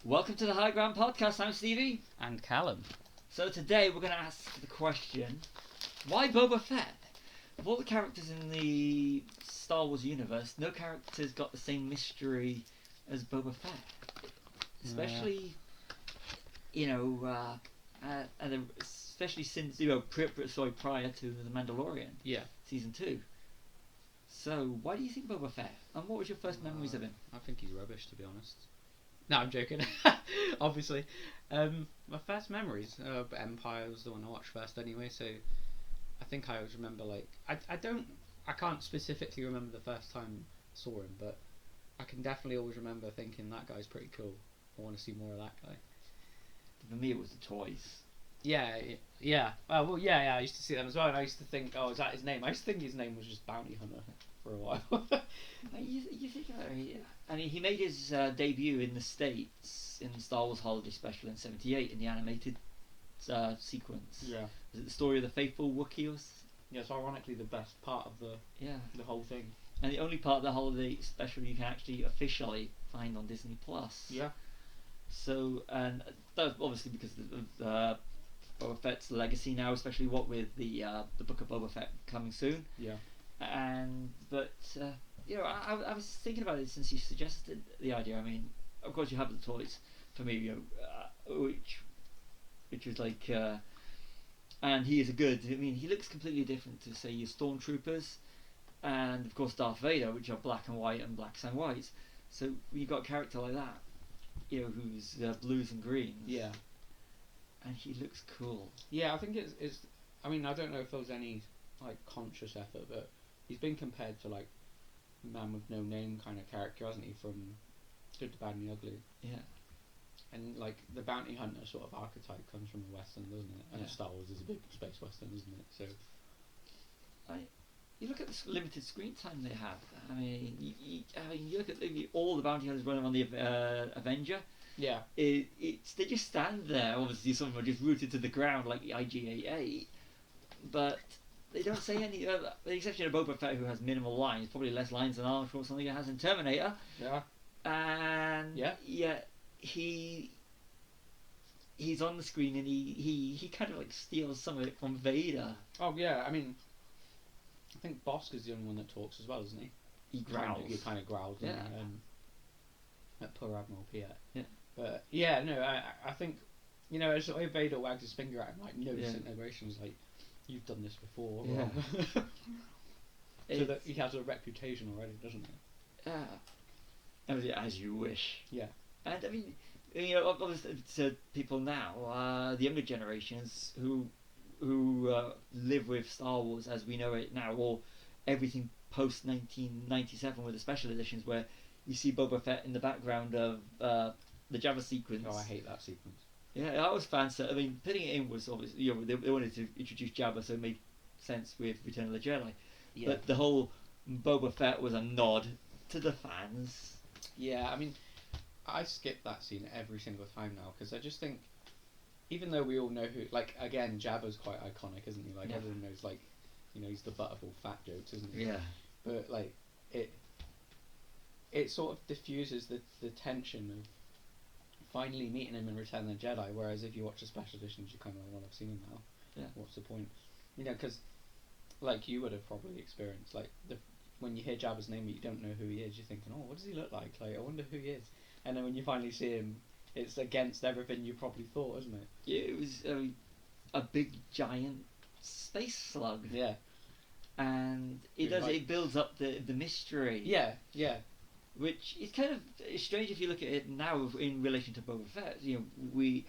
Welcome to the High Ground Podcast. I'm Stevie. And Callum. So today we're going to ask the question, why Boba Fett? Of all the characters in the Star Wars universe, no character's got the same mystery as Boba Fett. Especially, especially since, prior to The Mandalorian. Yeah. Season 2. So, why do you think Boba Fett? And what was your first memories of him? I think he's rubbish, to be honest. No, I'm joking. Obviously. My first memories of Empire was the one I watched first anyway, so I think I always remember, I can't specifically remember the first time I saw him, but I can definitely always remember thinking that guy's pretty cool. I want to see more of that guy. For me, it was the toys. Yeah. I used to see them as well, and I used to think, oh, is that his name? I used to think his name was just Bounty Hunter for a while. You think about it, I mean, he made his debut in the States in the Star Wars Holiday Special in '78 in the animated sequence. Yeah. Is it the story of the faithful Wookiee? Yeah, it's ironically the best part of the whole thing. And the only part of the Holiday Special you can actually officially find on Disney Plus. Yeah. So, and that's obviously because of Boba Fett's legacy now, especially what with the book of Boba Fett coming soon. Yeah. But I was thinking about it since you suggested the idea. I mean, of course you have the toys for me, which was like, and he is a good. I mean, he looks completely different to say your stormtroopers, and of course Darth Vader, which are black and white and blacks and whites. So when you got a character like that, who's blues and greens. Yeah. And he looks cool. Yeah, I think it's. I mean, I don't know if there was any conscious effort, but he's been compared to Man with No Name kind of character, hasn't he? From Good, the Bad, and the Ugly. Yeah. And the bounty hunter sort of archetype comes from the Western, doesn't it? And Star Wars is a big space Western, isn't it? So. You look at the limited screen time they have. I mean, you look at all the bounty hunters running on the Avenger. Yeah. They just stand there. Obviously, some of them are just rooted to the ground like the IG-88, but they don't say any. With the exception of Boba Fett, who has minimal lines, probably less lines than Arnold Schwarzenegger has in Terminator. Yeah. And he's on the screen and he kind of steals some of it from Vader. Oh yeah, I mean, I think Bosker's the only one that talks as well, isn't he? He growls. He kind of growls. Yeah. At poor Admiral Piet. Yeah. But yeah, no, I think as the way Vader wags his finger at him, no disintegration is you've done this before. Yeah. So that he has a reputation already, doesn't he? Yeah. As you wish. Yeah. And I mean, obviously to people now, the younger generations who live with Star Wars as we know it now, or everything post 1997 with the special editions where you see Boba Fett in the background of the Jabba sequence. Oh, I hate that sequence. Yeah, that was fan set. I mean, putting it in was obviously they wanted to introduce Jabba, so it made sense with Return of the Jedi. Yeah. But the whole Boba Fett was a nod to the fans. Yeah, I mean, I skip that scene every single time now because I just think, even though we all know who, again, Jabba's quite iconic, isn't he? Everyone knows, he's the butt of all fat jokes, isn't he? Yeah. But it sort of diffuses the tension of finally meeting him in Return of the Jedi, whereas if you watch the special editions, you kind of I've seen him now. Yeah. What's the point? Because, you would have probably experienced, when you hear Jabba's name but you don't know who he is, you're thinking, oh, what does he look like? I wonder who he is. And then when you finally see him, it's against everything you probably thought, isn't it? Yeah, it was a big, giant space slug. Yeah. And it builds up the mystery. Yeah, yeah. Which is kind of strange if you look at it now in relation to Boba Fett. We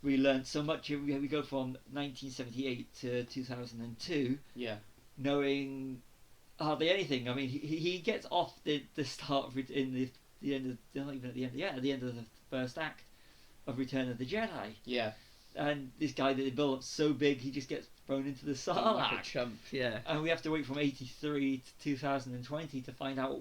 learned so much. We go from 1978 to 2002. Yeah. Knowing hardly anything. I mean, he gets off the start of in the end of not even at the end. At the end of the first act of Return of the Jedi. Yeah. And this guy that they built up so big, he just gets thrown into the Sarlacc. Like a chump, yeah. And we have to wait from 83 to 2020 to find out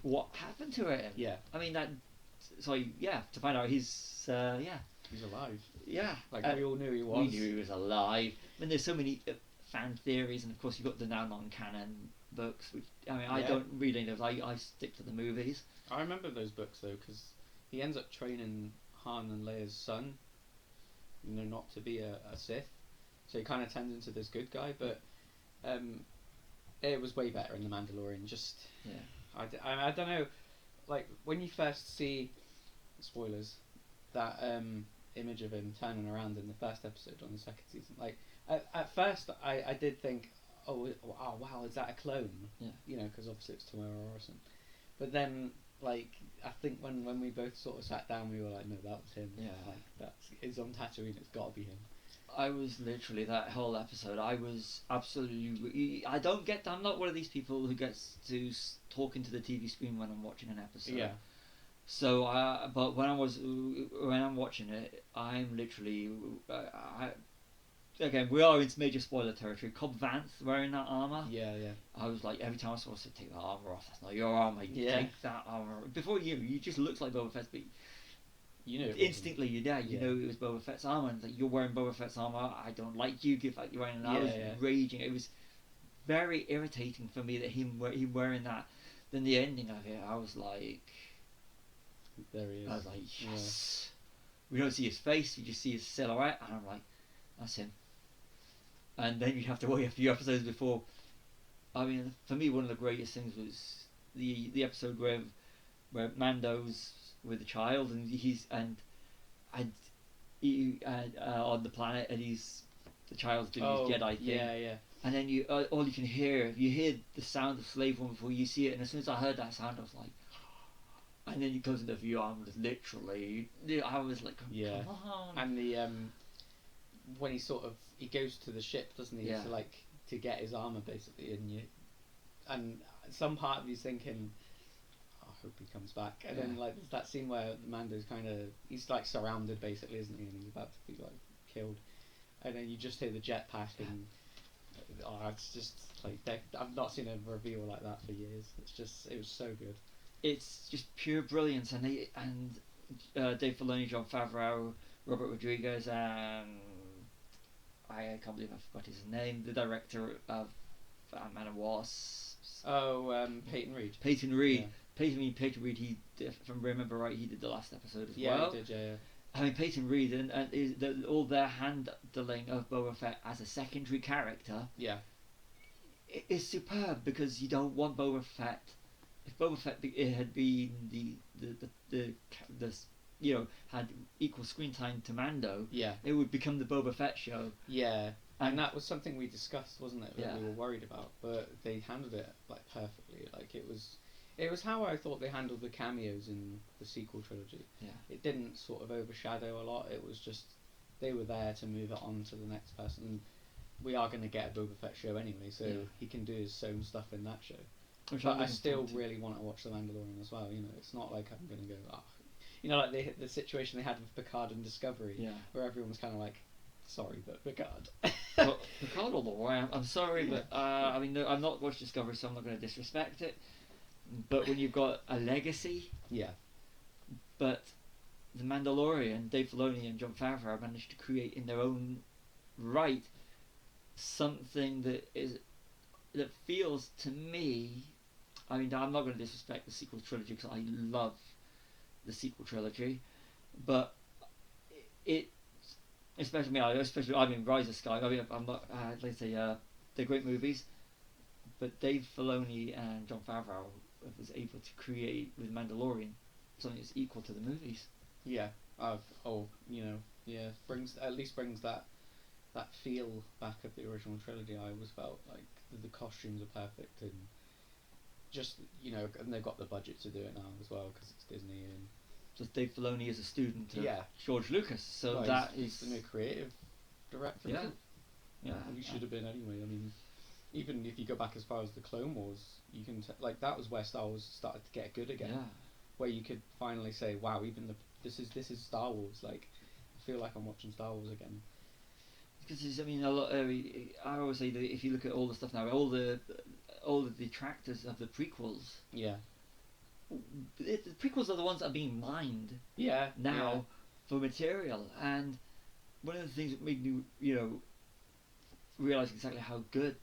what happened to him. Yeah. I mean, to find out he's alive. Yeah. We all knew he was. We knew he was alive. I mean, there's so many fan theories, and of course you've got the now non-canon books, which, I mean, I don't read any of those. I stick to the movies. I remember those books, though, because he ends up training Han and Leia's son, not to be a Sith. So he kind of turns into this good guy, but it was way better in The Mandalorian. Just I don't know, like when you first see spoilers that image of him turning around in the first episode on the second season, like at first I did think, oh wow, is that a clone? Yeah. Because obviously it's Tamara Morrison. But then, like, I think when we both sort of sat down, we were like, no, that was him. Yeah. Like, it's on Tatooine, it's got to be him. I was literally, that whole episode, I was absolutely... I don't get... I'm not one of these people who gets to talk into the TV screen when I'm watching an episode. Yeah. So, but when I'm watching it, I'm literally... again, we are into major spoiler territory. Cobb Vanth wearing that armour. Yeah. I was like, every time I saw it, take that armour off. That's not your armour. Take that armour. Before you just looks like Boba Fett, but instantly you know it was Boba Fett's armour, and like, you're wearing Boba Fett's armour. I don't like you. Give like you're wearing. And I was raging. It was very irritating for me that him wearing that. Then the ending of it, I was like, there he is. I was like, yes. We don't see his face. You just see his silhouette, and I'm like, that's him. And then you have to wait a few episodes before. I mean, for me, one of the greatest things was the episode where Mando's with the child, and he's on the planet, and the child's doing his Jedi thing. Yeah. And then all you can hear the sound of Slave One before you see it, and as soon as I heard that sound, I was like, and then he comes into view, I was literally, I was like, come on. And the when he goes to the ship, doesn't he? Yeah. To get his armor basically, and some part of you's thinking, I hope he comes back. And then like there's that scene where Mando's he's like surrounded basically, isn't he? And he's about to be like killed, and then you just hear the jetpack, and it's just like I've not seen a reveal like that for years. It was so good. It's just pure brilliance, and Dave Filoni, Jon Favreau, Robert Rodriguez, and I can't believe I forgot his name. The director of Ant-Man and Wasp. Peyton Reed. Peyton Reed. Yeah. Peyton Reed. He, if I remember right, he did the last episode as well. Yeah, he did. Yeah. I mean, Peyton Reed and all their handling of Boba Fett as a secondary character. Yeah. Is superb, because you don't want Boba Fett. If Boba Fett had been the had equal screen time to Mando, it would become the Boba Fett show. Yeah, and that was something we discussed, wasn't it? That we were worried about, but they handled it like perfectly. Like it was how I thought they handled the cameos in the sequel trilogy. Yeah, it didn't sort of overshadow a lot. It was just they were there to move it on to the next person. And we are going to get a Boba Fett show anyway, so he can do his own stuff in that show. But I still really want to watch The Mandalorian as well. It's not like I'm going to go, like the situation they had with Picard and Discovery, where everyone was kind of like, sorry, but Picard. Well, Picard all the way. I'm sorry, but I mean, no, I've not watched Discovery, so I'm not going to disrespect it. But when you've got a legacy, but The Mandalorian, Dave Filoni and Jon Favreau managed to create in their own right something that feels to me. I mean, I'm not going to disrespect the sequel trilogy because I love the sequel trilogy, but especially I mean Rise of Sky. I mean, I'm not. Let's say they're great movies, but Dave Filoni and Jon Favreau was able to create with Mandalorian something that's equal to the movies. Yeah. Brings that feel back of the original trilogy. I always felt like the costumes are perfect, and just and they've got the budget to do it now as well because it's Disney. And just Dave Filoni is a student of George Lucas, so he's the new creative director. Yeah, he should have been anyway. I mean, even if you go back as far as the Clone Wars, you can that was where Star Wars started to get good again. Yeah. Where you could finally say, wow, even this is Star Wars. Like, I feel like I'm watching Star Wars again. Because I mean, a lot. I always say that if you look at all the stuff now, all the detractors of the prequels. Yeah. The prequels are the ones that are being mined. Now for material, and one of the things that made me, realize exactly how good,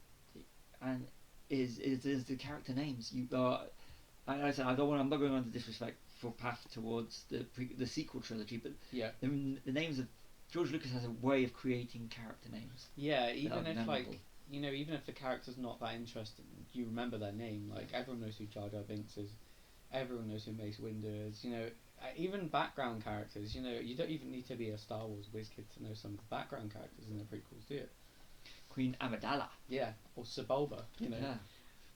and is the character names. I said I don't want. I'm not going on the disrespectful path towards the sequel trilogy, but Yeah. the names of George Lucas has a way of creating character names. Yeah, that even are if memorable. like even if the character's not that interesting, you remember their name. Like everyone knows who Jar Jar Binks is. Everyone knows who Mace Windu is. Even background characters. You don't even need to be a Star Wars whiz kid to know some of the background characters in the prequels, do you? Queen Amidala. Yeah, or Sebulba. Yeah.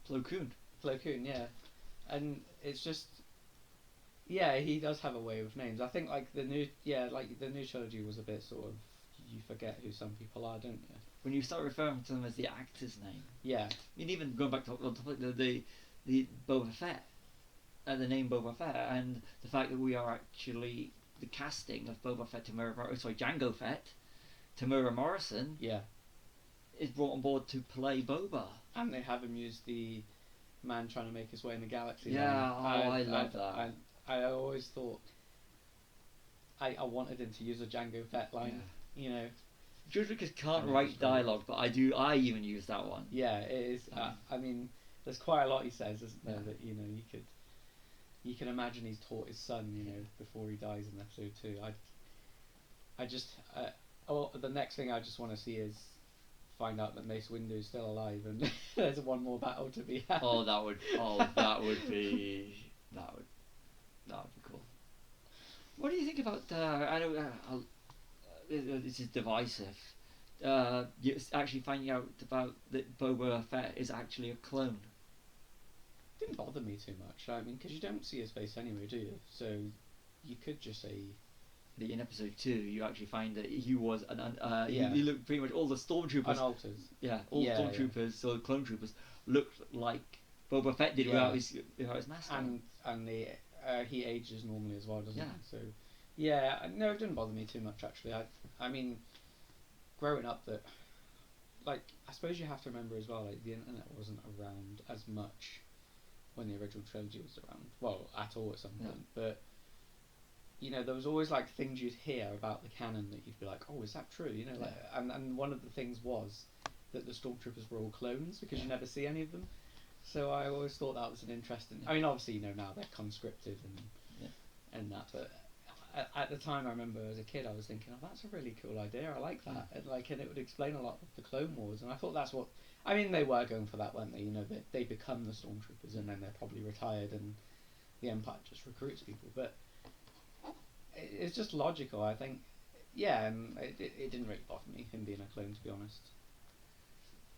Plo Koon. Plo Koon, yeah, and it's just. Yeah, he does have a way with names. I think like the new trilogy was a bit sort of you forget who some people are, don't you? When you start referring to them as the actor's name. Yeah. I mean, even going back to on topic, the Boba Fett, the name Boba Fett, and the fact that we are actually the casting of Boba Fett to Jango Fett, Tamura Morrison, Yeah. is brought on board to play Boba. And they have him use the man trying to make his way in the galaxy. Yeah, line. I love that. I always thought I wanted him to use a Jango Fett line. Yeah. George Lucas can't write dialogue, but I I even use that one. Yeah, it is. I mean, there's quite a lot he says, isn't there? That you can imagine he's taught his son, before he dies in episode 2. The next thing I just want to see is find out that Mace Windu is still alive and there's one more battle to be had. That would be cool. What do you think about? I know this is divisive. Actually finding out about that Boba Fett is actually a clone. Didn't bother me too much. I mean, because you don't see his face anyway, do you? So you could just say. In episode 2, you actually find that he was Yeah. he looked pretty much all the stormtroopers. Unaltered. Yeah, all stormtroopers, so the clone troopers looked like Boba Fett did without his mask. And he ages normally as well, doesn't Yeah. he? So yeah, no, it didn't bother me too much actually. I mean, growing up, I suppose you have to remember as well, like the internet wasn't around as much when the original trilogy was around. Well, at all at some point, but. There was always like things you'd hear about the canon that you'd be like, oh, is that true? And one of the things was that the stormtroopers were all clones because you never see any of them. So I always thought that was an interesting. I mean, obviously, now they're conscripted and that, but at the time, I remember as a kid, I was thinking, oh, that's a really cool idea. I like that, and it would explain a lot of the Clone Wars. And I thought that's what. I mean, they were going for that, weren't they? They become the stormtroopers, and then they're probably retired, and the Empire just recruits people, but. It's just logical, I think. Yeah, and it didn't really bother me, him being a clone, to be honest.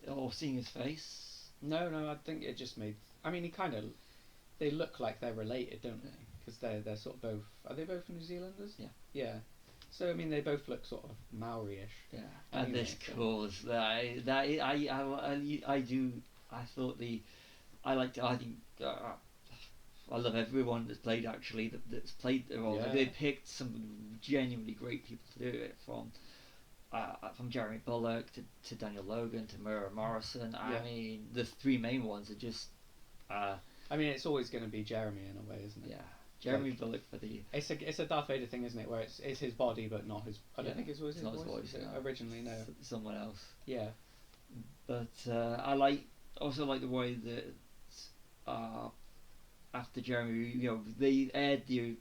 Or seeing his face. No, I think it just made. I mean, they look like they're related, don't they? Because they're sort of both. Are they both New Zealanders? Yeah. Yeah. So I mean, they both look sort of Maori-ish. Yeah. Anyway, And this cause that I do. I thought I liked. I think. I love everyone that's played that's played the role. Yeah. They picked some genuinely great people to do it from Jeremy Bulloch to Daniel Logan to Mira Morrison. Yeah. I mean, the three main ones are just. I mean, it's always going to be Jeremy in a way, isn't it? Yeah, Jeremy Bulloch for the. It's a Darth Vader thing, isn't it? Where it's his body, but not his. I don't think it was his voice. Originally, no. Someone else. Yeah. But I also like the way that. After Jeremy, they aired the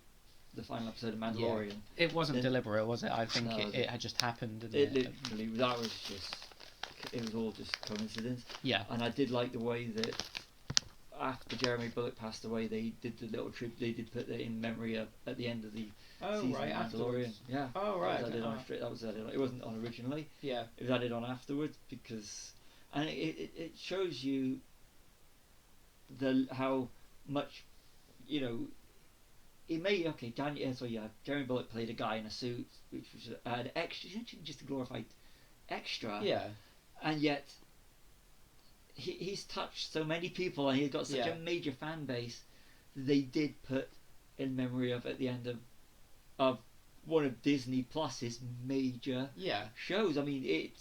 final episode of Mandalorian. Yeah. It wasn't deliberate, was it? I think it had just happened. Didn't it? Literally, that was just. It was all just coincidence. Yeah. And I did like the way that after Jeremy Bulloch passed away, they did the little trip. They did put it in memory at the end of the season of Mandalorian. Afterwards. Yeah. Oh right. That was added on. It wasn't on originally. Yeah. It was added on afterwards and it shows you how much, it may Jeremy Bulloch played a guy in a suit, which was an extra, just a glorified extra. Yeah. And yet, he's touched so many people, and he's got such a major fan base that they did put in memory of at the end of one of Disney Plus's major shows. I mean,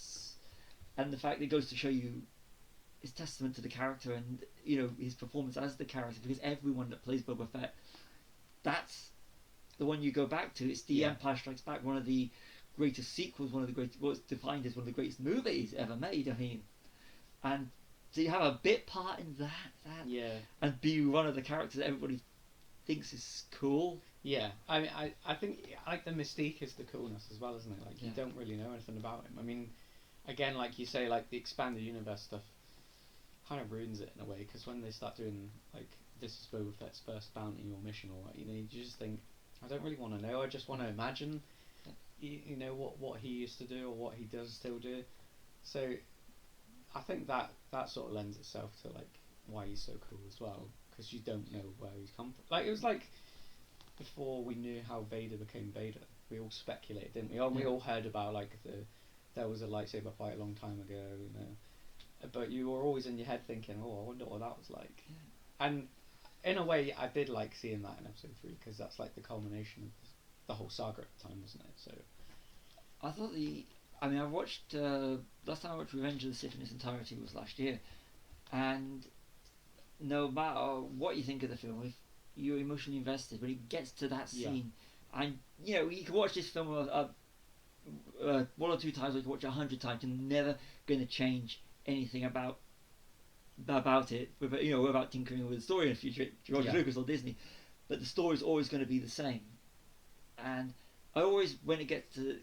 and the fact that it goes to show you. It's testament to the character and his performance as the character, because everyone that plays Boba Fett, that's the one you go back to. It's the Empire Strikes Back, one of the greatest sequels, what's defined as one of the greatest movies ever made. I mean, and So you have a bit part in that, Yeah. and be one of the characters that everybody thinks is cool. Yeah, I think like the mystique is the coolness as well, isn't it? Like you Yeah. don't really know anything about him. I mean, again, like you say, like the expanded universe stuff kind of ruins it in a way because when they start doing like this is Boba Fett's first bounty or mission or what, you know, you just think I don't really want to know. I just want to imagine, you know, what he used to do or what he does still do. So I think that sort of lends itself to like why he's so cool as well because you don't know where he's come from. Like it was like before we knew how Vader became Vader, we all speculated, didn't we? Oh, we all heard about like there was a lightsaber fight a long time ago, you know. But you were always in your head thinking, oh, I wonder what that was like. Yeah. And in a way, I did like seeing that in episode 3 because that's like the culmination of the whole saga at the time, wasn't it? So I thought I watched last time I watched Revenge of the Sith in its entirety was last year, and no matter what you think of the film, if you're emotionally invested, when it gets to that scene, and you know you can watch this film one or two times, or you can watch it 100 times, you're never going to change anything about it, without tinkering with the story in the future, George Lucas or Disney, but the story is always going to be the same. And I always, when it gets to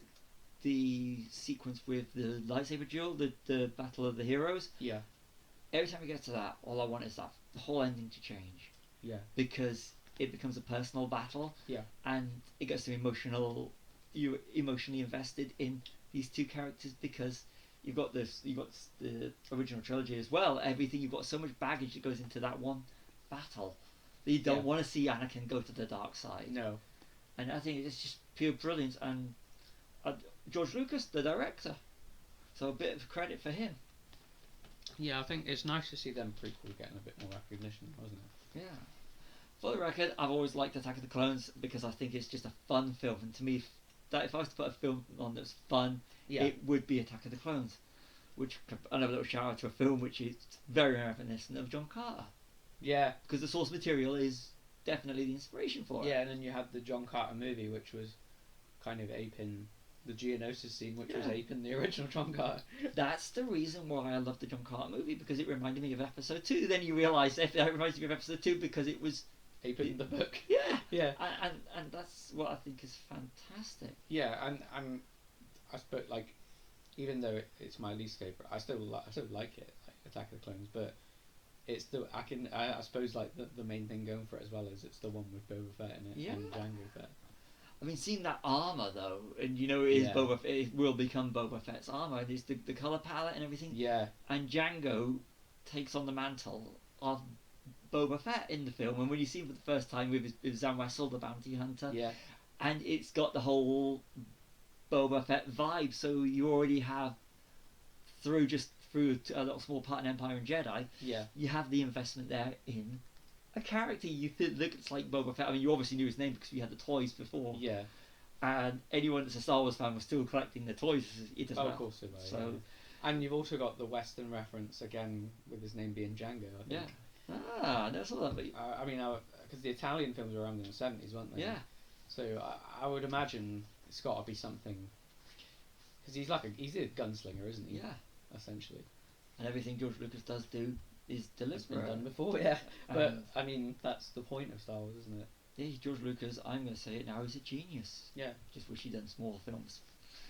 the sequence with the lightsaber duel, the Battle of the Heroes, every time we get to that, all I want is that the whole ending to change. Yeah. Because it becomes a personal battle. Yeah. And it gets to you're emotionally invested in these two characters because you've got the original trilogy as well. Everything, you've got so much baggage that goes into that one battle that you don't want to see Anakin go to the dark side. No. And I think it's just pure brilliance. And George Lucas, the director, so a bit of credit for him. Yeah, I think it's nice to see them prequel getting a bit more recognition, wasn't it? Yeah. For the record, I've always liked Attack of the Clones because I think it's just a fun film, and to me, if I was to put a film on that's fun, it would be Attack of the Clones. Which, another little shout out to a film which is very reminiscent of John Carter. Yeah. Because the source material is definitely the inspiration for it. Yeah, and then you had the John Carter movie, which was kind of aping the Geonosis scene, which was aping the original John Carter. That's the reason why I love the John Carter movie, because it reminded me of Episode 2. Then you realise it reminds me of Episode 2 because it was aping the book. Yeah. Yeah. And that's what I think is fantastic. Yeah, and I suppose, like, even though it's my least favourite, I still like it, like Attack of the Clones, but it's I suppose like the main thing going for it as well is it's the one with Boba Fett in it and Jango Fett. I mean, seeing that armour though, and Boba Fett, it will become Boba Fett's armour, and it's the colour palette and everything. Yeah. And Jango takes on the mantle of Boba Fett in the film, and when you see him for the first time with Zam Wessel, the bounty hunter, and it's got the whole Boba Fett vibe, so you already have through a little small part in Empire and Jedi, you have the investment there in a character you think looks like Boba Fett. I mean, you obviously knew his name because we had the toys before. Yeah. And anyone that's a Star Wars fan was still collecting the toys as well. Of course they were. So, and you've also got the Western reference again with his name being Django. I think. Yeah. I never saw that. But I mean, because the Italian films were around in the 70s, weren't they? Yeah. So I would imagine it's got to be something. Because he's a gunslinger, isn't he? Yeah. Essentially. And everything George Lucas does do is deliberate. It's been done before, yeah. But I mean, that's the point of Star Wars, isn't it? Yeah, George Lucas, I'm going to say it now, he's a genius. Yeah. Just wish he'd done smaller films.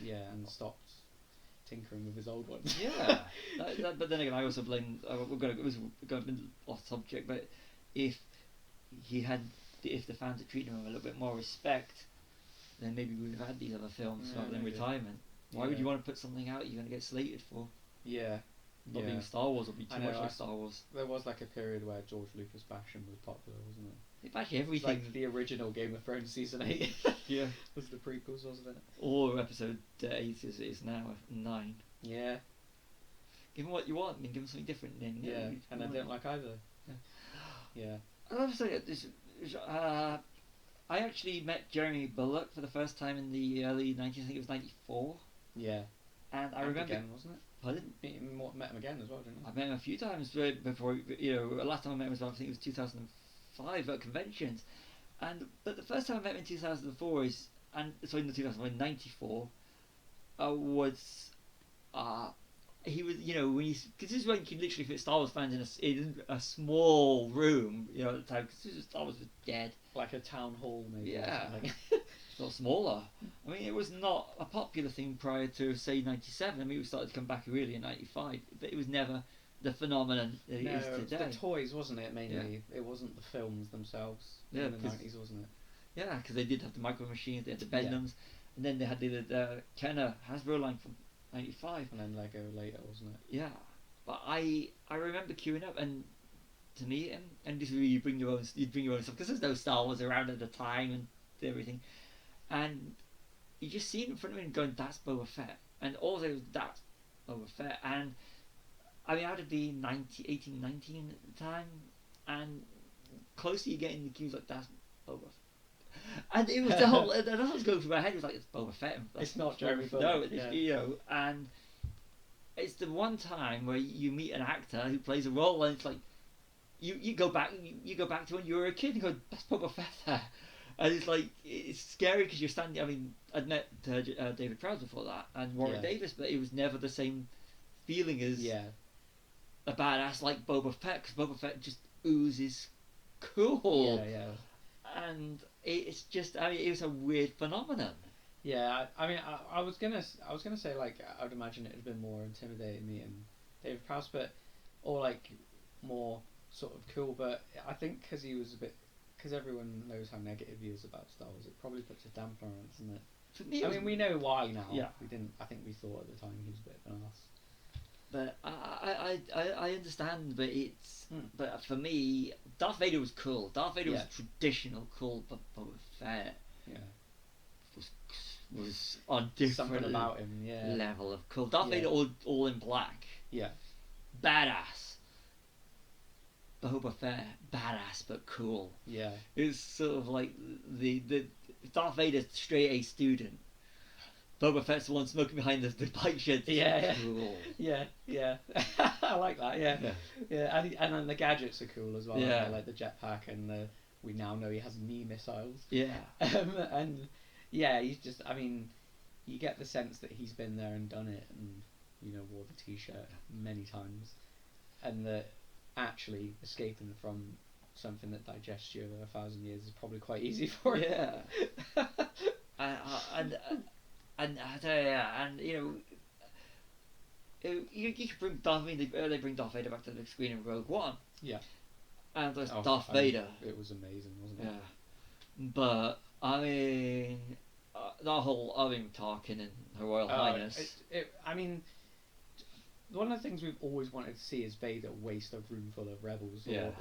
Yeah, and stopped tinkering with his old ones. Yeah. But then again, I also blame. We're going to off subject, but if the fans had treated him with a little bit more respect, then maybe we would have had these other films rather than retirement. Why would you want to put something out you're going to get slated for? Yeah. Not being Star Wars or be too much like Star Wars. There was like a period where George Lucas bashing was popular, wasn't it? It's actually everything. Like the original Game of Thrones season 8. Yeah. Was the prequels, wasn't it? Or episode 8 is now 9. Yeah. Give him what you want, and give him something different. Then, and I don't like either. Yeah. I have to say this. I actually met Jeremy Bulloch for the first time in the early 90s. I think it was 94. Yeah. And I remember. Again, wasn't it? Pardon? Met him again as well, didn't you? I met him a few times before. Last time I met him was I think it was 2005 at conventions, but the first time I met him in 2004 in 94, was he was, when he's, because this is when you can literally fit Star Wars fans in a small room, at the time, because Star Wars was dead. Like a town hall, maybe. Yeah. Or something. Not smaller. I mean, it was not a popular thing prior to, say, 97. I mean, it started to come back really in 95, but it was never the phenomenon that it is No, it was today. the toys, wasn't it, mainly? Yeah. It wasn't the films themselves in the 90s, wasn't it? Yeah, because they did have the Micro Machines, they had the Bedlams, and then they had the Kenner Hasbro line from 95. And then Lego later, wasn't it? Yeah. But I remember queuing up, and to me, and this is where you bring your own stuff, because there's no Star Wars around at the time and everything. And you just see it in front of me and going, that's Boba Fett. And also, that's Boba Fett. And I mean, I'd have been 18, 19 at the time. And closer you get in the queues, like, that's Boba Fett. And it was the whole, that was going through my head, it was like, it's Boba Fett. It's not Jeremy Bullock. No, it's, and it's the one time where you meet an actor who plays a role, and it's like, you go back to when you were a kid and go, that's Boba Fett there. And it's like, it's scary because you're standing. I mean, I'd met David Prowse before that and Warwick Davis, but it was never the same feeling as a badass like Boba Fett, because Boba Fett just oozes cool. And it's just, I mean, it was a weird phenomenon. Yeah, I mean, I was gonna say, like, I would imagine it would have been more intimidating me and David Prowse, or like more sort of cool. But I think because he was a bit. Because everyone knows how negative he is about Star Wars, it probably puts a damper on it, doesn't it? For me, I mean, we know why now. Yeah. We didn't. I think we thought at the time he was a bit of an arse. But I understand, but it's. But for me, Darth Vader was cool. Darth Vader was traditional cool, but Boba Fett. Was on different something about him. Level of cool. Darth Vader all in black. Yeah. Badass. Boba Fett, badass but cool. Yeah. It's sort of like the Darth Vader's straight A student. Boba Fett's the one smoking behind the bike shed. Yeah. Cool. Yeah. I like that. Yeah. And then the gadgets are cool as well. Yeah. Like the jetpack, and we now know he has knee missiles. Yeah. And yeah, he's just. I mean, you get the sense that he's been there and done it, and wore the T-shirt many times, and that. Actually escaping from something that digests you over 1,000 years is probably quite easy for him. Yeah. and I tell you, and you could bring Darth Vader. They bring Darth Vader back to the screen in Rogue One. Yeah. And there's Darth Vader. It was amazing, wasn't it? Yeah. But I mean, that whole Tarkin and Her Royal Highness. I mean. One of the things we've always wanted to see is Vader waste a room full of rebels, or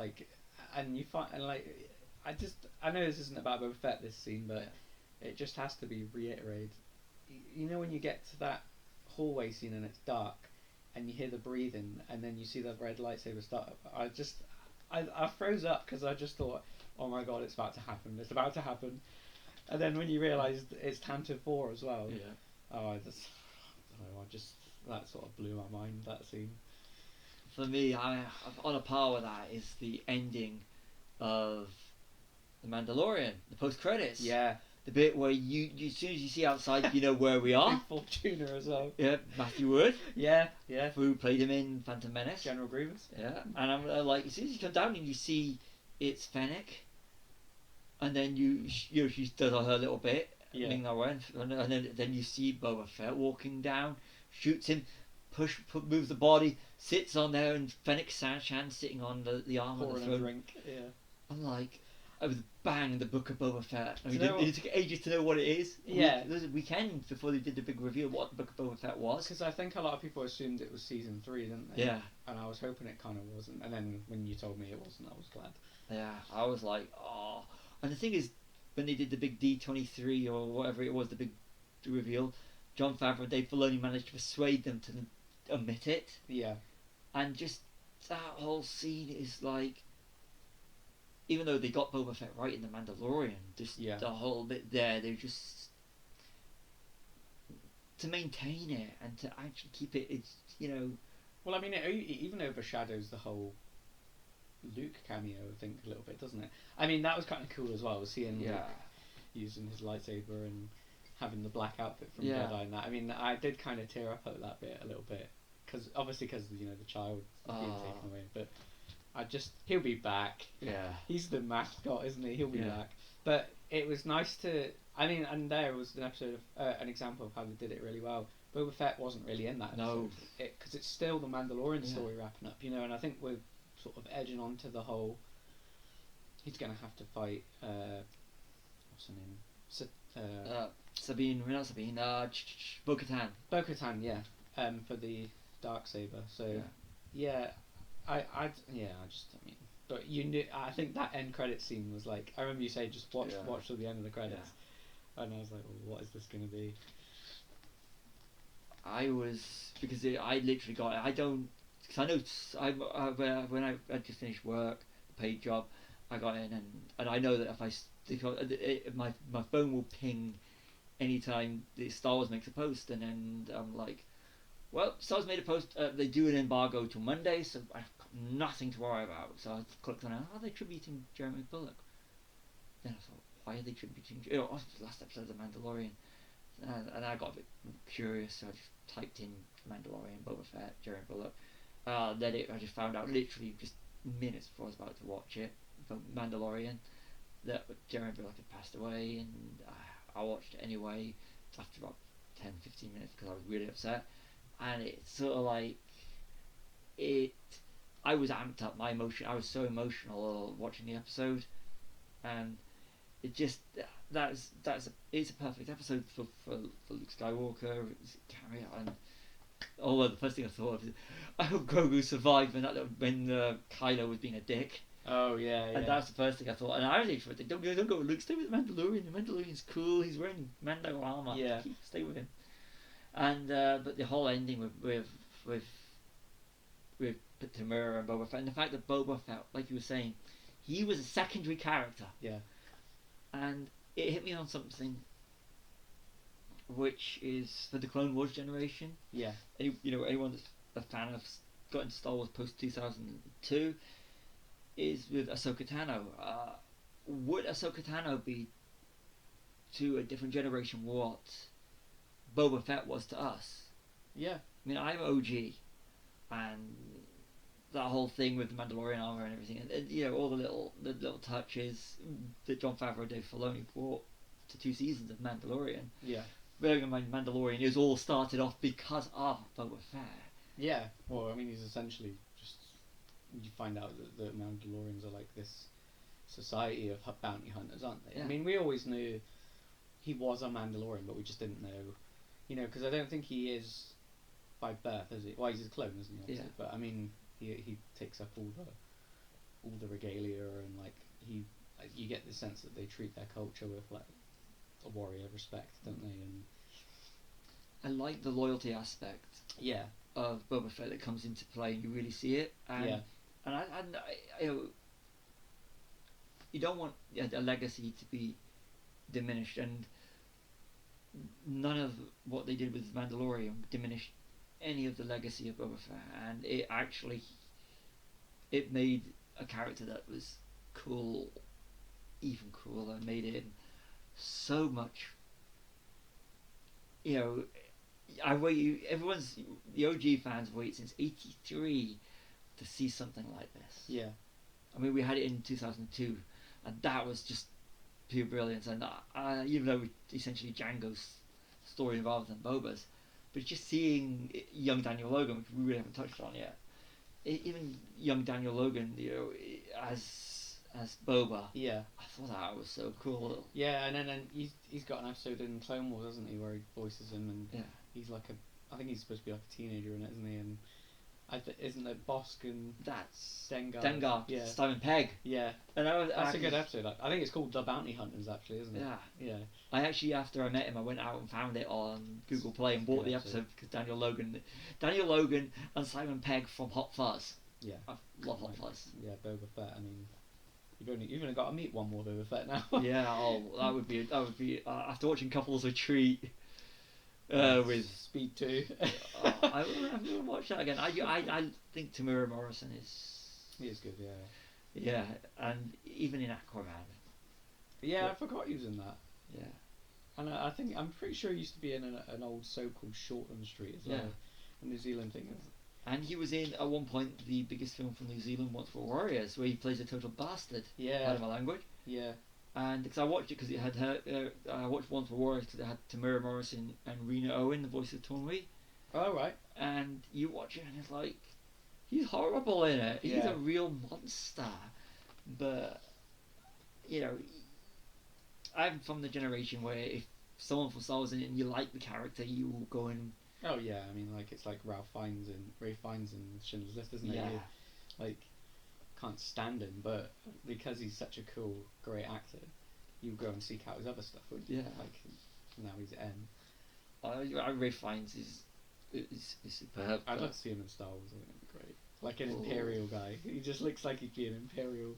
and you find, and like, I know this isn't about Boba Fett, this scene, but it just has to be reiterated. When you get to that hallway scene and it's dark, and you hear the breathing, and then you see the red lightsaber start, I froze up because I just thought, oh my god, it's about to happen, and then when you realise it's Tantive 4 as well, that sort of blew my mind, that scene. For me, on a par with that is the ending of The Mandalorian, the post-credits. Yeah. The bit where you as soon as you see outside, you know where we are. Big Fortuna as well. Yeah, Matthew Wood. Yeah. Who played him in Phantom Menace. General Grievous. Yeah, and I'm like, as soon as you come down and you see it's Fennec, and then she does her little bit, and then you see Boba Fett walking down, shoots him, moves the body, sits on there, and Fennec Sanchez sitting on the arm of the throne. Drink. Yeah. I'm like, I was bang, the Book of Boba Fett. I mean, it took ages to know what it is. Yeah. There was a weekend before they did the big reveal what the Book of Boba Fett was. Because I think a lot of people assumed it was season 3, didn't they? Yeah. And I was hoping it kind of wasn't. And then when you told me it wasn't, I was glad. Yeah, I was like, oh. And the thing is, when they did the big D23 or whatever it was, the big reveal, Jon Favreau and Dave Filoni managed to persuade them to omit it. Yeah. And just that whole scene is like, even though they got Boba Fett right in The Mandalorian, just the whole bit there, they just, to maintain it and to actually keep it, it's, Well, I mean, it even overshadows the whole Luke cameo, I think, a little bit, doesn't it? I mean, that was kind of cool as well, seeing Luke using his lightsaber and having the black outfit from Jedi and that. I mean, I did kind of tear up at that bit a little bit. because you know the child is being Oh. taken away. But he'll be back. Yeah. He's the mascot, isn't he? He'll be Yeah. back. But it was nice to. I mean, and there was an episode of an example of how they did it really well. Boba Fett wasn't really in that No. episode because it's still the Mandalorian Yeah. story wrapping up, you know. And I think we're sort of edging on to the whole. He's gonna have to fight. What's her name? Sabine, not Sabine. Bo-Katan. Bo-Katan, yeah. For the Darksaber. So yeah, I just I mean, but you knew. I think that end credit scene was like. I remember you saying just watch till the end of the credits, and I was like, well, what is this gonna be? I was because I literally got it. I don't because I know when I just finished work, paid job, I got in and I know that if I stick on my phone will ping anytime the Star Wars makes a post, and then I'm like, well, Star Wars made a post. They do an embargo till Monday, so I've got nothing to worry about. So I clicked on it. Are they tributing Jeremy Bullock? Then I thought, why are they tributing? Last episode of The Mandalorian. And I got a bit curious, so I just typed in Mandalorian, Boba Fett, Jeremy Bullock. I just found out literally just minutes before I was about to watch it, from Mandalorian, that Jeremy Bullock had passed away, and I watched it anyway after about 10-15 minutes because I was really upset. And it's sort of like I was amped up, my emotion. I was so emotional watching the episode, and it just it's a perfect episode for Luke Skywalker. Carry on. Although the first thing I thought of is, I hope Grogu survived when Kylo was being a dick. Oh yeah. And that's the first thing I thought. And I was actually don't go with Luke. Stay with the Mandalorian. The Mandalorian's cool. He's wearing Mando armor. Yeah. Stay with him. And but the whole ending with Tamura and Boba Fett, and the fact that Boba Fett, like you were saying, he was a secondary character. Yeah. And it hit me on something, which is for the Clone Wars generation. Yeah. Anyone that's a fan of got into Star Wars post 2002 is with Ahsoka Tano. Would Ahsoka Tano be to a different generation what Boba Fett was to us? Yeah. I mean, I'm OG, and that whole thing with the Mandalorian armor and everything, and all the little touches that Jon Favreau and Dave Filoni brought to 2 seasons of Mandalorian. Yeah. Bearing in mind, Mandalorian is all started off because of Boba Fett. Yeah. Well, I mean, he's essentially just. You find out that the Mandalorians are like this society of bounty hunters, aren't they? Yeah. I mean, we always knew he was a Mandalorian, but we just didn't know, because I don't think he is by birth, is he? Well, he's a clone, isn't he? Obviously? Yeah. But I mean, he takes up all the regalia, and you get the sense that they treat their culture with like a warrior respect, don't they? And I like the loyalty aspect. Yeah. Of Boba Fett that comes into play, and you really see it. And, yeah. And I you don't want a legacy to be diminished, and none of what they did with Mandalorian diminished any of the legacy of Boba Fett, and it made a character that was cool even cooler, and made him so much. The OG fans wait since '83 to see something like this. Yeah. I mean, we had it in 2002, and that was just pure brilliance. And even though essentially Django's story rather than Boba's, but just seeing young Daniel Logan, which we really haven't touched on yet, even young Daniel Logan, as Boba. Yeah. I thought that was so cool. Yeah, and then he's got an episode in Clone Wars, hasn't he, where he voices him, and he's like I think he's supposed to be like a teenager in it, isn't he? And isn't it Bosk and that's Dengar? Yeah. Simon Pegg. Yeah. And that's a good episode. I think it's called The Bounty Hunters, actually, isn't it? Yeah. Yeah. I actually, after I met him, I went out and found it on Google Play and bought the episode because Daniel Logan and Simon Pegg from Hot Fuzz. Yeah. I love Hot Fuzz. Yeah, Boba Fett. I mean, you've only got to meet one more Boba Fett now. Yeah. Oh, that would be after watching Couples Retreat. With Speed 2. I'm gonna watch that again. I think Tamura Morrison He is good, yeah. Yeah, and even in Aquaman. Yeah, I forgot he was in that. Yeah. And I'm pretty sure he used to be in an old soap called Shortland Street as well. Yeah. A New Zealand thing. And he was in, at one point, the biggest film from New Zealand, Once Were Warriors, where he plays a total bastard. Yeah. Pardon my language. Yeah. And because I watched it because it had her, I watched Once Were Warriors because it had Tamira Morrison and Rena Owen, the voice of Tornwee. Oh, right. And you watch it and it's like, he's horrible in it. He's Yeah. a real monster. But, you know, I'm from the generation where if someone from Star Wars in it and you like the character, you will go and... Oh, yeah. I mean, like, it's like Ralph Fiennes in Schindler's List, isn't it? Yeah. You, like, can't stand him, but because he's such a cool, great actor, you go and seek out his other stuff, wouldn't you? Yeah. Like, now he's M. Ray Fiennes is superb. I'd like to see him in Star Wars. I think it'd be great. Like an Oh. Imperial guy. He just looks like he'd be an Imperial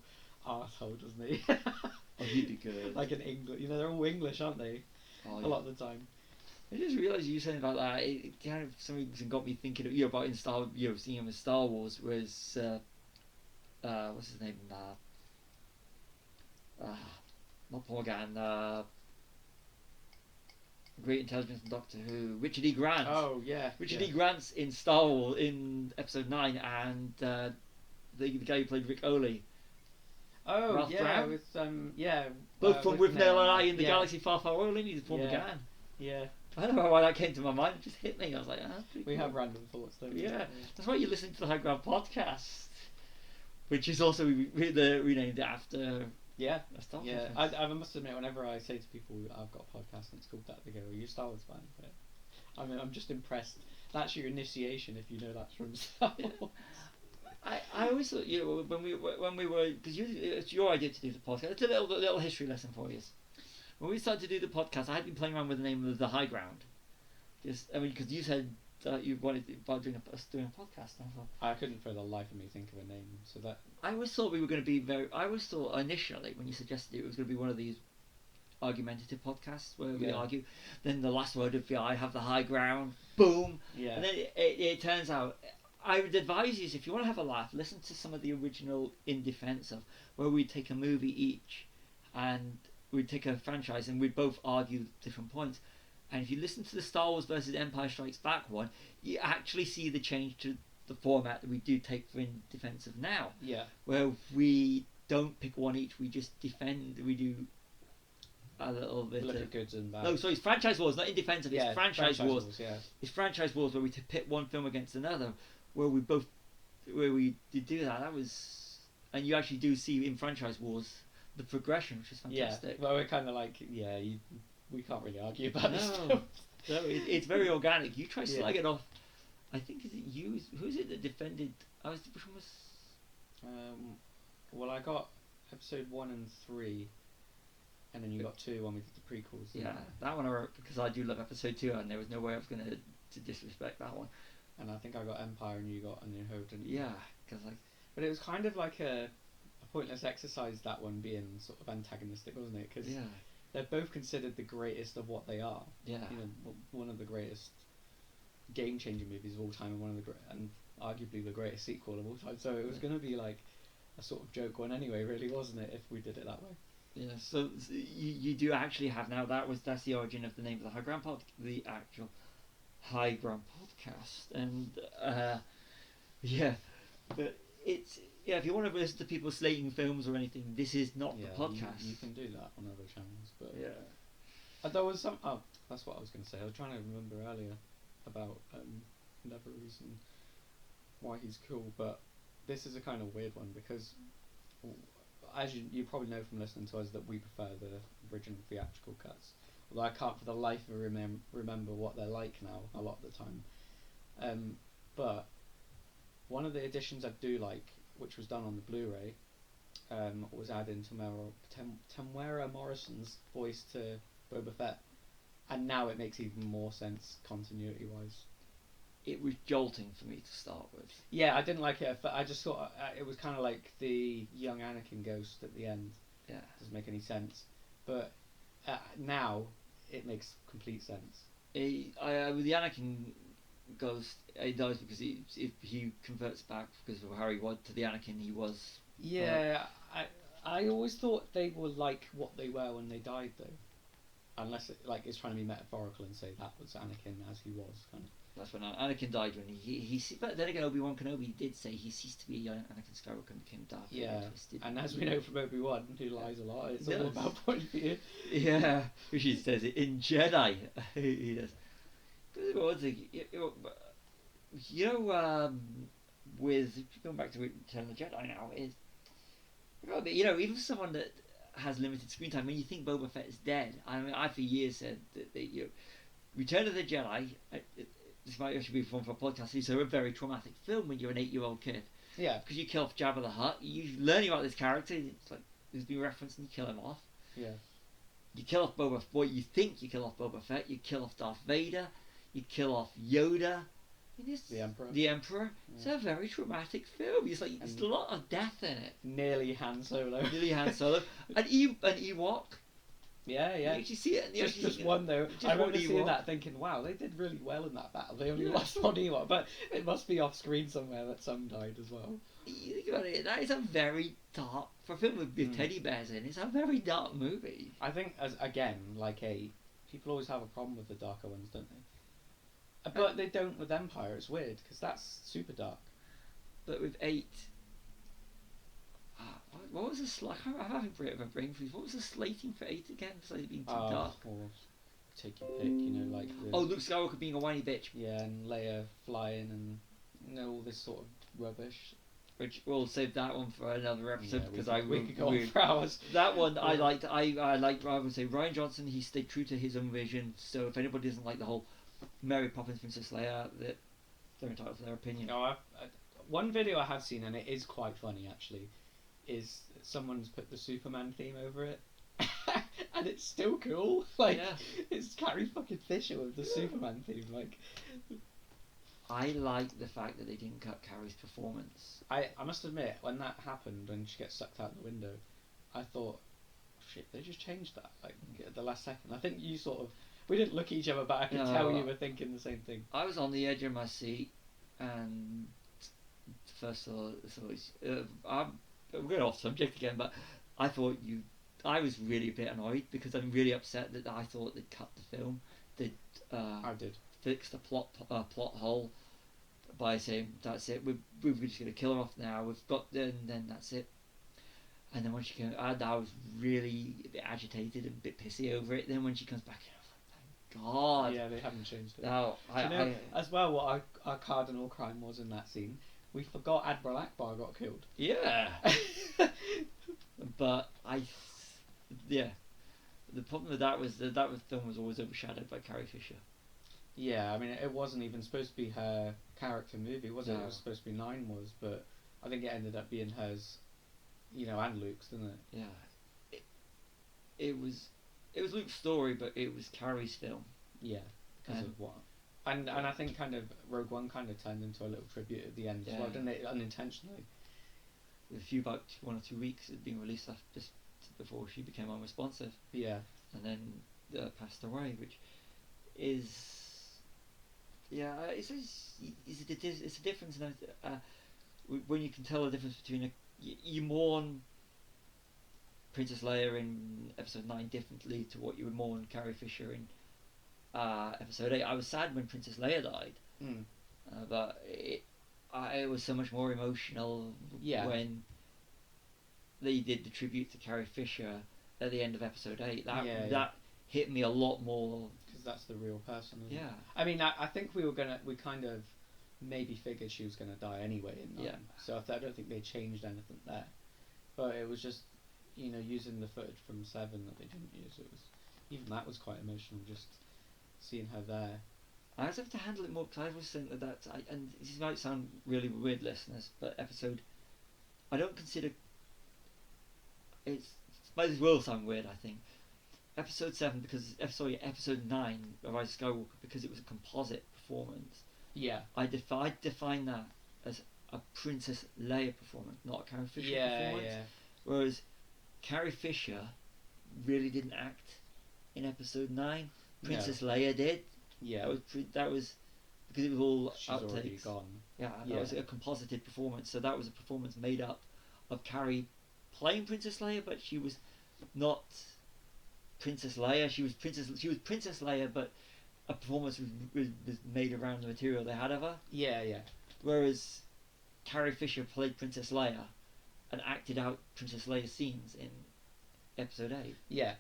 arsehole, doesn't he? Oh, he'd be good. Like an English. You know, they're all English, aren't they? Oh, A yeah. lot of the time. I just realised you saying about that. It kind of some reason got me thinking of, about in Star, seeing him in Star Wars was what's his name? Not Paul McGann. Great Intelligence and Doctor Who. Richard E. Grant. Oh, yeah. Richard yeah. E. Grant's in Star Wars in Episode 9, and the guy who played Rick Oley. Oh, Ralph yeah. Brown? With, yeah. Both from With Nail and I in the yeah. Galaxy Far Far Away. He's Paul Yeah. McGann. Yeah. I don't know why that came to my mind. It just hit me. I was like, that's pretty We cool. have random thoughts, don't we? Yeah. That's why you listen to the High Ground podcast, which is also renamed after Yeah. a Star Wars Yeah. reference. I must admit, whenever I say to people I've got a podcast and it's called that, they go, "Are you a Star Wars fan?" But I mean, I'm just impressed. That's your initiation if you know that's from Star Wars. I always thought, when we were, because it's your idea to do the podcast. It's a little history lesson for you. When we started to do the podcast, I had been playing around with the name of The High Ground. Because you said that you wanted about doing a podcast. And I thought, I couldn't for the life of me think of a name, so that I always thought we were going to be I always thought initially when you suggested it was going to be one of these argumentative podcasts where we Yeah. argue. Then the last word would be, I have the high ground. Boom. yeah. And then it turns out, I would advise you, if you want to have a laugh, listen to some of the original In Defense of, where we'd take a movie each and we'd take a franchise and we'd both argue different points. And if you listen to the Star Wars versus Empire Strikes Back one, you actually see the change to the format that we do take for In Defense of now, Yeah. where we don't pick one each, we just defend, we do a little bit Look of... at goods and bad. No, sorry, it's Franchise Wars, not In Defense of, it's Franchise Wars. Yeah. It's Franchise Wars where we pit one film against another, where we did do that. That was... And you actually do see in Franchise Wars the progression, which is fantastic. Yeah. Well, we're kind of like, we can't really argue about this No. stuff. So it's very organic. You try Yeah. slagging off. I think is it you? Who's it that defended? Which one was? Well, I got episode 1 and 3, and then you got 2 when we did the prequels. Yeah, that one I wrote because I do love episode 2, and there was no way I was going to disrespect that one. And I think I got Empire and you got A New Hope, didn't you? Yeah, because But it was kind of like a pointless exercise, that one being sort of antagonistic, wasn't it? Because yeah, they're both considered the greatest of what they are. yeah, You know, one of the greatest game-changing movies of all time, and and arguably the greatest sequel of all time. So it was going to be like a sort of joke one anyway, really, wasn't it? If we did it that way. yeah. So you do actually have now. That's the origin of the name of the High Ground the actual High Ground podcast, and yeah, but it's. Yeah, if you want to listen to people slating films or anything, this is not the podcast. You can do that on other channels, but Yeah. there was some. Oh, that's what I was going to say. I was trying to remember earlier about another reason why he's cool, but this is a kind of weird one because, as you probably know from listening to us, that we prefer the original theatrical cuts. Although I can't for the life of me remember what they're like now a lot of the time. But one of the additions I do like, which was done on the Blu-ray, was adding Tamara Morrison's voice to Boba Fett, and now it makes even more sense continuity-wise. It was jolting for me to start with. Yeah, I didn't like it. I just thought it was kind of like the young Anakin ghost at the end. Yeah. Doesn't make any sense, but now it makes complete sense. With the Anakin ghost, he dies because if he converts back because of how he was to the Anakin he was. Yeah, I always thought they were like what they were when they died, though. unless it's trying to be metaphorical and say that was Anakin as he was kind of. That's when Anakin died. When but then again, Obi-Wan Kenobi did say he ceased to be a young Anakin Skywalker and became dark. Yeah, twisted. and as we know from Obi-Wan, who lies a lot, it's all about point of view. Yeah, which he says it in Jedi. He does. One thing, with going back to Return of the Jedi now, is even for someone that has limited screen time, when you think Boba Fett is dead, I mean, I for years said that Return of the Jedi. This might actually be fun for a podcast. It's a very traumatic film when you're an 8-year-old kid. Yeah. Because you kill off Jabba the Hutt, you learn about this character. It's like there's been referenced, and you kill him off. Yeah. You kill off Boba. What you think you kill off Boba Fett. You kill off Darth Vader. You kill off Yoda. The Emperor. Yeah. It's a very traumatic film. It's like there's a lot of death in it. Nearly Han Solo. And Ewok. Yeah. You actually see it. Just one though. I remember seeing that, thinking, "Wow, they did really well in that battle. They only lost one Ewok, but it must be off screen somewhere that some died as well." You think about it. That is a very dark for a film with teddy bears in. It's a very dark movie. I think people always have a problem with the darker ones, don't they? But they don't with Empire. It's weird because that's super dark. But with 8. What was the I'm having a bit of a brain freeze. What was the slating for 8 again? So it's being too dark. Well, take your pick, like. Luke Skywalker being a whiny bitch. Yeah, and Leia flying and all this sort of rubbish. Which we'll save that one for another episode because we could go on for hours. That one I liked. I liked. I would say Rian Johnson. He stayed true to his own vision. So if anybody doesn't like the whole Mary Poppins Princess Leia, they're entitled to their opinion. No, one video I have seen, and it is quite funny actually, is someone's put the Superman theme over it, and it's still cool. It's Carrie fucking Fisher with the Superman theme. I like the fact that they didn't cut Carrie's performance. I must admit, when that happened, when she gets sucked out the window, I thought, shit, they just changed that at the last second. I think you we didn't look at each other, but I could tell you were thinking the same thing. I was on the edge of my seat, and first of all, I'm going off subject again, but I was really a bit annoyed because I'm really upset that I thought they'd cut the film. I did. Fix the plot hole by saying that's it. We're just going to kill her off now. We've got then that's it. And then when she came, I was really a bit agitated and a bit pissy over it. Then when she comes back, I was like, thank God. Yeah, they haven't changed it. No, as well, what our cardinal crime was in that scene. We forgot Admiral Akbar got killed. Yeah. But the problem with that was that film was always overshadowed by Carrie Fisher. Yeah, I mean, it wasn't even supposed to be her character movie, was it? No. It was supposed to be 9 was, but I think it ended up being hers, and Luke's, didn't it? Yeah. It was Luke's story, but it was Carrie's film. Yeah, because of what? And I think kind of Rogue One kind of turned into a little tribute at the end as well, didn't it? Unintentionally. About 1 or 2 weeks it had been released just before she became unresponsive. Yeah. And then passed away, which is... Yeah, it's a difference when you can tell the difference between you mourn Princess Leia in Episode 9 differently to what you would mourn Carrie Fisher in Episode 8. I was sad when Princess Leia died, but it was so much more emotional when they did the tribute to Carrie Fisher at the end of Episode 8. That hit me a lot more. That's the real person. Yeah. I mean, I think we kind of maybe figured she was gonna die anyway in 9. Yeah. So I don't think they changed anything there. But it was just, using the footage from 7 that they didn't use. Even that was quite emotional, just seeing her there. I also have to handle it more because I was saying and this might sound really weird, listeners, but I don't consider this will sound weird, I think. Episode 7 Episode 9 of Rise of Skywalker, because it was a composite performance. Yeah. I define that as a Princess Leia performance, not a Carrie Fisher performance. Yeah. Whereas Carrie Fisher really didn't act in Episode 9. Princess Leia did. Yeah. That was because it was all She's outtakes. Already gone. Yeah, that was a composited performance. So that was a performance made up of Carrie playing Princess Leia, but she was not Princess Leia. She was Princess Leia, but a performance was made around the material they had of her. Yeah, yeah. Whereas Carrie Fisher played Princess Leia and acted out Princess Leia's scenes in Episode 8. Yeah.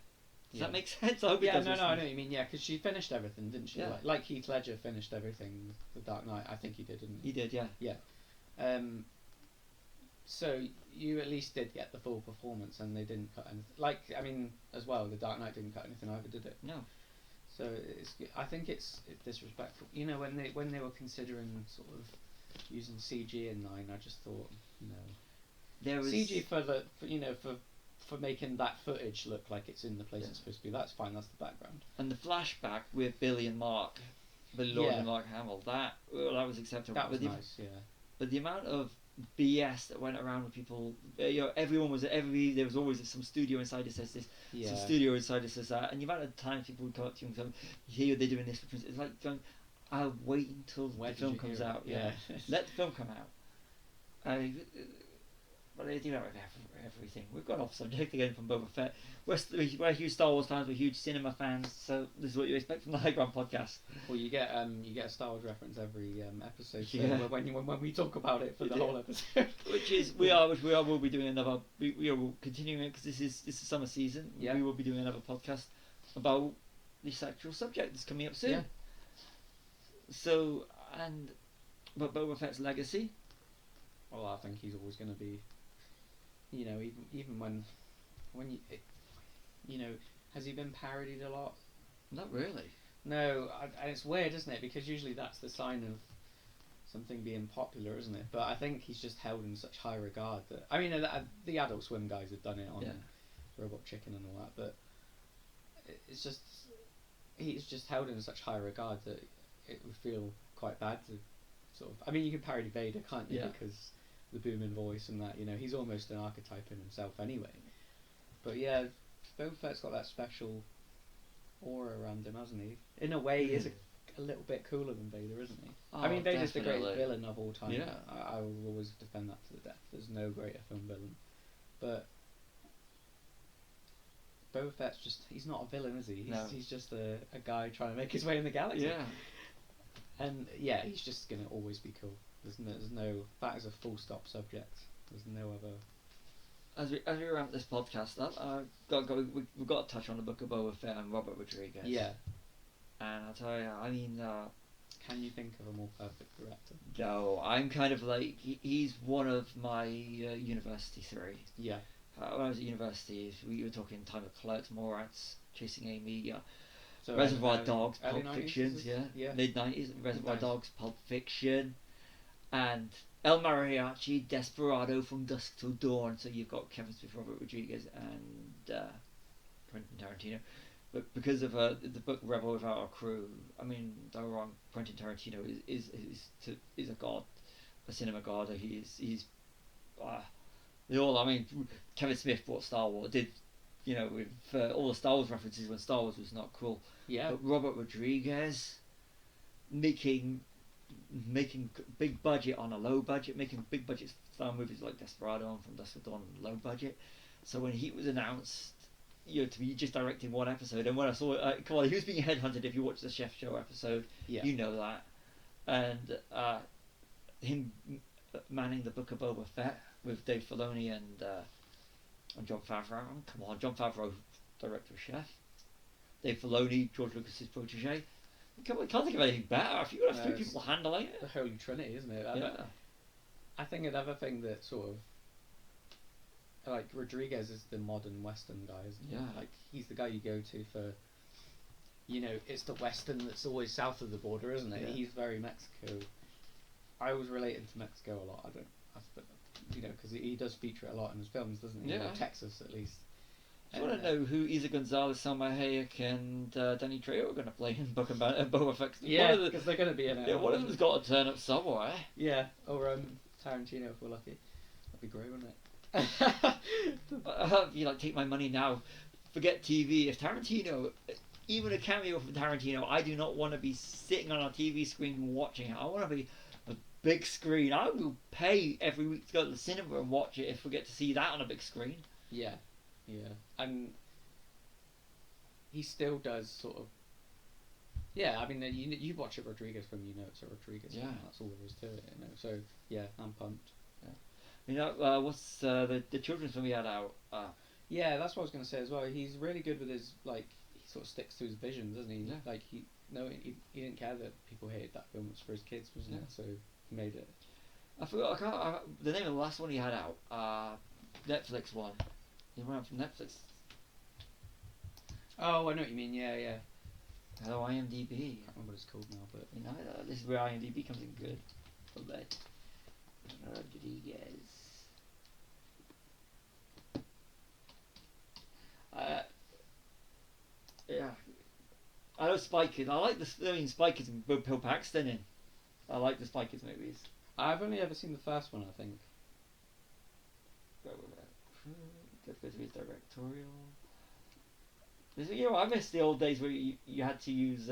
Does that make sense? I hope it Yeah, does. no, I know what you mean. Yeah, because she finished everything, didn't she? Yeah. Like Heath Ledger finished everything with The Dark Knight. I think he did, didn't he? He did, yeah. Yeah. So you at least did get the full performance, and they didn't cut anything. Like, I mean, as well, The Dark Knight didn't cut anything either, did it? No. So I think it's disrespectful. You know, when they were considering sort of using CG in 9, I just thought, no. There was CG for making that footage look like it's in the place it's supposed to be. That's fine. That's the background. And the flashback with Billy and Mark, Billy Lord and Mark Hamill, that was acceptable. That was nice, yeah. But the amount of BS that went around with people, everyone was there was always some studio insider says this, some studio insider says that, and the amount of times people would come up to you and go, "Here they're doing this." It's like going, "I'll wait until the film comes out." Yeah, let the film come out. But they do that with everything. We've gone off subject again from Boba Fett. We're huge Star Wars fans. We're huge cinema fans. So this is what you expect from the High Ground podcast. Well, you get a Star Wars reference every episode. So when we talk about it for the whole episode, we'll be doing another. We are continuing it because this is summer season. Yeah. We will be doing another podcast about this actual subject that's coming up soon. Yeah. So but Boba Fett's legacy. Well, I think he's always going to be. You know, even when has he been parodied a lot? Not really. No, and it's weird, isn't it? Because usually that's the sign of something being popular, isn't it? But I think he's just held in such high regard that I mean, the Adult Swim guys have done it on Robot Chicken and all that, but it's just he's just held in such high regard that it would feel quite bad to sort of. I mean, you can parody Vader, can't you? Yeah. Because the booming voice and that, he's almost an archetype in himself anyway. But yeah, Boba Fett's got that special aura around him, hasn't he? In a way, he is a little bit cooler than Vader, isn't he? Oh, I mean, Vader's the definitely. greatest villain of all time. Yeah. I will always defend that to the death. There's no greater film villain. But Boba Fett's he's not a villain, is he? He's just a guy trying to make his way in the galaxy. Yeah. And yeah, he's just going to always be cool. There's no that is a full stop subject. There's no other. As we wrap this podcast up, we've got to touch on the Book of Boba Fett and Robert Rodriguez. Yeah. And I'll tell you, I mean, can you think of a more perfect director? No, I'm kind of like he's one of my university three. Yeah. When I was at university, we were talking Time of Clerks, Morats, Chasing Amy, so Reservoir Dogs, early Pulp 90s, Fiction, yeah. Mid-90s, Reservoir Dogs, Pulp Fiction, and El Mariachi, Desperado, From Dusk Till Dawn. So you've got Kevin Smith, Robert Rodriguez, and Quentin Tarantino. But because of the book Rebel Without a Crew, I mean, don't get me wrong, Quentin Tarantino is a god, a cinema god. He's I mean, Kevin Smith brought Star Wars, did with all the Star Wars references when Star Wars was not cool. Yeah. But Robert Rodriguez making big budget on a low budget, making big budget style movies like Desperado and From Dusk Till Dawn, low budget. So when he was announced, to be just directing one episode, and when I saw it, come on, he was being headhunted. If you watch the Chef Show episode, you know that. And him manning the Book of Boba Fett with Dave Filoni and Jon Favreau. Come on, Jon Favreau, director of Chef. Dave Filoni, George Lucas's protege. Can't think of anything better. If you got three people handling it, the Holy Trinity, isn't it? I think another thing that sort of like Rodriguez is the modern Western guy, isn't he? Yeah. Like he's the guy you go to for. It's the Western that's always south of the border, isn't it? Yeah. He's very Mexico. I always related to Mexico a lot. Because he does feature it a lot in his films, doesn't he? Yeah. Texas, at least. I want to know who Isa Gonzalez, Salma Hayek, and Danny Trejo are going to play in Book of Boba Fett. Yeah, because they're going to be in it. Yeah, one of them's got to turn up somewhere. Yeah, or Tarantino if we're lucky. That'd be great, wouldn't it? Take my money now. Forget TV. If Tarantino, even a cameo from Tarantino, I do not want to be sitting on a TV screen watching it. I want to be a big screen. I will pay every week to go to the cinema and watch it if we get to see that on a big screen. Yeah, and I think, like, Boba Fett's got that special aura around him, hasn't he? Like, he's the guy you go to for, he's the Western that's always south of the border, isn't it? He's very Mexico. I always related to Mexico a lot. I don't. I think another thing that sort of he still does sort of. Yeah, I mean, you watch a Rodriguez film, you know it's a Rodriguez film. That's all there is to it, you know. So yeah, I'm pumped. Yeah. You know, what's the children's film we had out? Yeah, that's what I was going to say as well. He's really good with his like. He sort of sticks to his vision, doesn't he? Yeah. Like he didn't care that people hated that film. It was for his kids, wasn't it? So he made it. I forgot. The name of the last one he had out. Netflix one. He went out from Netflix. Oh, I know what you mean. Yeah. Hello, IMDb. I can't remember what it's called now, but You know, this is where IMDb comes in good. For that. Rodriguez. Yeah. I know Spy Kids. I like Spy Kids and Bill Paxton in. I like the Spy Kids movies. I've only ever seen the first one, I think. Go with that. Go through his directorial. You know, I miss the old days where you had to use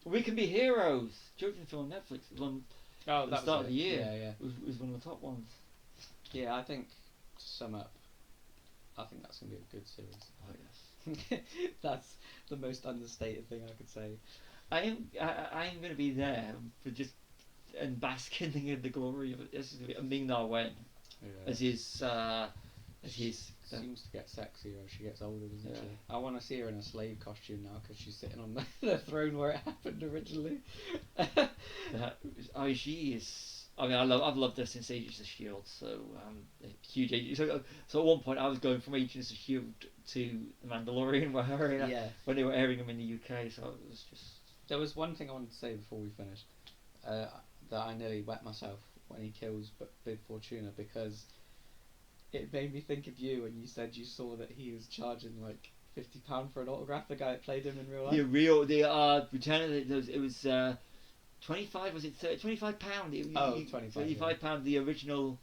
We Can Be Heroes, children's film on Netflix. It was on at the start of the year. Yeah. It was one of the top ones. Yeah, I think to sum up, I think that's gonna be a good series. Oh yes. That's the most understated thing I could say. I am going to be there for just and basking in the glory of it. This is going to be Ming-Na Wen as his seems to get sexier as she gets older, doesn't Yeah. she? I want to see her in a slave costume now because she's sitting on the throne where it happened originally. She is. I mean, I've loved her since Agents of Shield. So huge Agents. So at one point I was going from Agents of Shield to The Mandalorian when they were airing them in the UK. So it was just. There was one thing I wanted to say before we finished that I nearly wet myself when he kills Bib Fortuna because it made me think of you when you said you saw that he was charging like £50 for an autograph. The guy that played him in real life. The Return of it was 25. Was it £25? £25. The original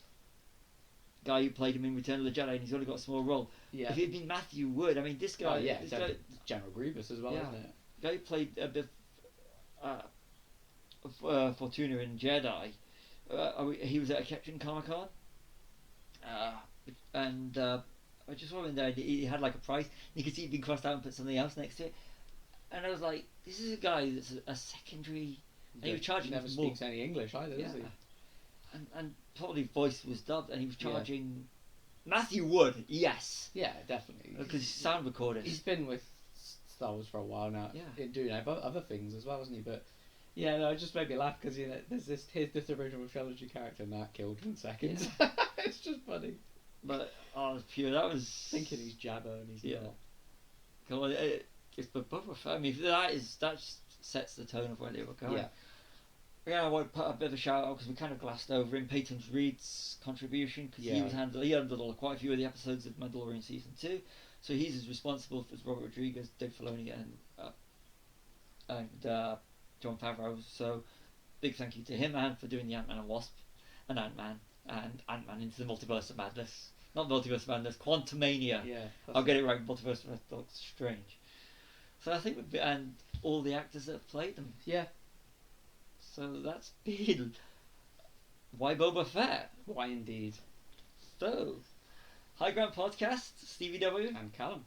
guy who played him in Return of the Jedi, and he's only got a small role. Yeah. If it had been Matthew Wood, I mean, this guy. This guy, General Grievous as well, isn't it? The guy who played a bit Fortuna in Jedi. He was at a Captain Comic-Con. And I just saw him there. He had like a price. You could see he'd been crossed out and put something else next to it. And I was like, this is a guy that's a secondary. And he was charging. Never speaks any English either, does he? And probably voice was dubbed, and he was charging. Matthew Wood, yes. Yeah, definitely. Because he's sound recorded. He's been with Star Wars for a while now. Yeah. Doing other things as well, hasn't he? But yeah, no, it just made me laugh because there's this original trilogy character and that killed in seconds. Yeah. It's just funny. But pure. That was thinking he's Jabba and he's not. Come on, it's Boba Fett. I mean, that sets the tone of where they were going. Yeah. Yeah, I want to put a bit of a shout out because we kind of glassed over in Peyton Reed's contribution because he handled quite a few of the episodes of Mandalorian season 2, so he's as responsible as Robert Rodriguez, Dave Filoni, and Jon Favreau. So big thank you to him and for doing the Ant-Man and Wasp and Ant-Man into the Multiverse of Madness. Not Multiverse of Madness, Quantumania. Yeah, I'll get it right. Multiverse of Madness, Doctor Strange. So I think and all the actors that have played them. Yeah. So that's been Why Boba Fett? Why indeed. So, High Ground Podcast, Stevie W. And Callum.